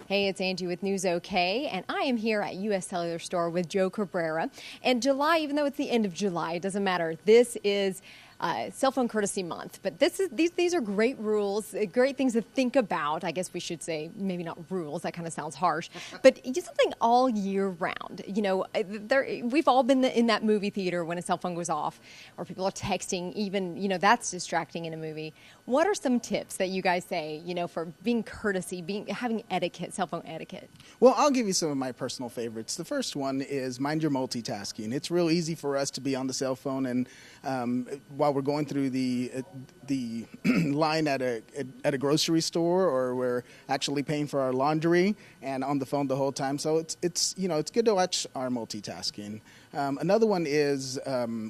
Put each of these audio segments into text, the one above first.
Hey, it's Angie with News OK, and I am here at U.S. Cellular Store with Joe Cabrera. And July, even though it's the end of July, it doesn't matter. This is Cell Phone Courtesy Month, but these are great rules, great things to think about. I guess we should say maybe not rules. That kind of sounds harsh, but something all year round. You know, we've all been in that movie theater when a cell phone goes off, or people are texting. Even that's distracting in a movie. What are some tips that you guys say for being courtesy, having etiquette, cell phone etiquette? Well, I'll give you some of my personal favorites. The first one is mind your multitasking. It's real easy for us to be on the cell phone and while we're going through the line at a grocery store, or we're actually paying for our laundry and on the phone the whole time. So it's good to watch our multitasking. Another one is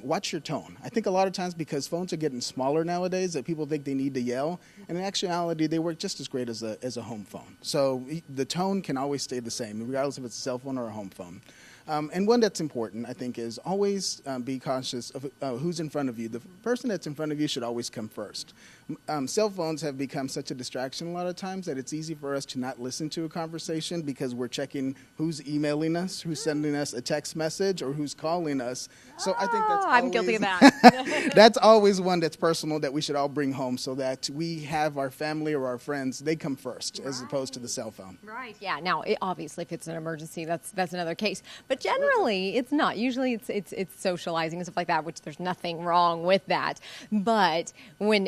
watch your tone. I think a lot of times, because phones are getting smaller nowadays, that people think they need to yell, and in actuality they work just as great as a home phone. So the tone can always stay the same, regardless if it's a cell phone or a home phone. And one that's important, I think, is always be conscious of who's in front of you. The person that's in front of you should always come first. Cell phones have become such a distraction a lot of times that it's easy for us to not listen to a conversation because we're checking who's emailing us, who's sending us a text message, or who's calling us. So I think that's I'm guilty of that. That's always one that's personal that we should all bring home, so that we have our family or our friends, they come first, as opposed to the cell phone. Right. Yeah. Now, obviously, if it's an emergency, that's another case. But generally, it's not. Usually, it's socializing and stuff like that, which there's nothing wrong with that. But when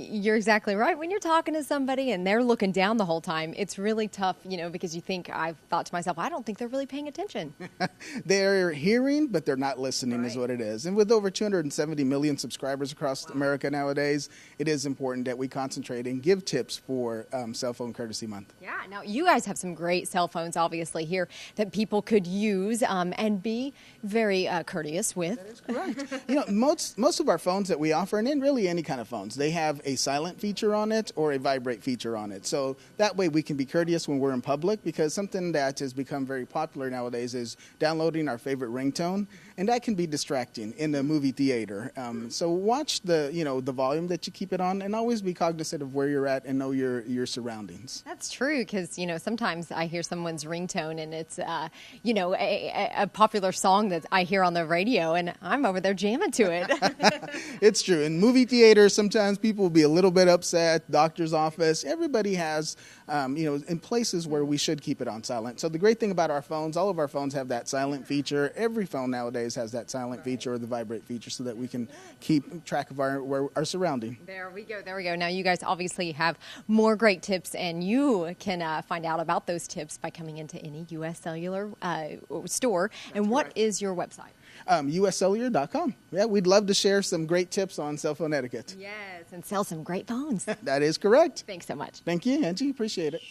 you're exactly right, when you're talking to somebody and they're looking down the whole time, it's really tough, because I've thought to myself, I don't think they're really paying attention. They're hearing, but they're not listening, right, is what it is. And with over 270 million subscribers across America nowadays, it is important that we concentrate and give tips for Cell Phone Courtesy Month. Yeah. Now, you guys have some great cell phones, obviously, here that people could use and be very courteous with. That is correct. Most of our phones that we offer, and in really any kind of phones, they have a silent feature on it or a vibrate feature on it. So that way we can be courteous when we're in public, because something that has become very popular nowadays is downloading our favorite ringtone, and that can be distracting in the movie theater. So watch the volume that you keep it on, and always be cognizant of where you're at and know your surroundings. That's true, because sometimes I hear someone's ringtone and it's a popular song that I hear on the radio, and I'm over there jamming to it. It's true. In movie theaters, sometimes people will be a little bit upset. Doctor's office, everybody has, in places where we should keep it on silent. So the great thing about our phones, all of our phones have that silent feature. Every phone nowadays has that silent feature or the vibrate feature, so that we can keep track of our surrounding. There we go. Now, you guys obviously have more great tips, and you can find out about those tips by coming into any U.S. Cellular store. And what is your website? UScellular.com. Yeah, we'd love to share some great tips on cell phone etiquette. Yes, and sell some great phones. That is correct. Thanks so much. Thank you, Angie. Appreciate it.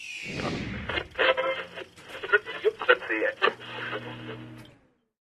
Let's see it.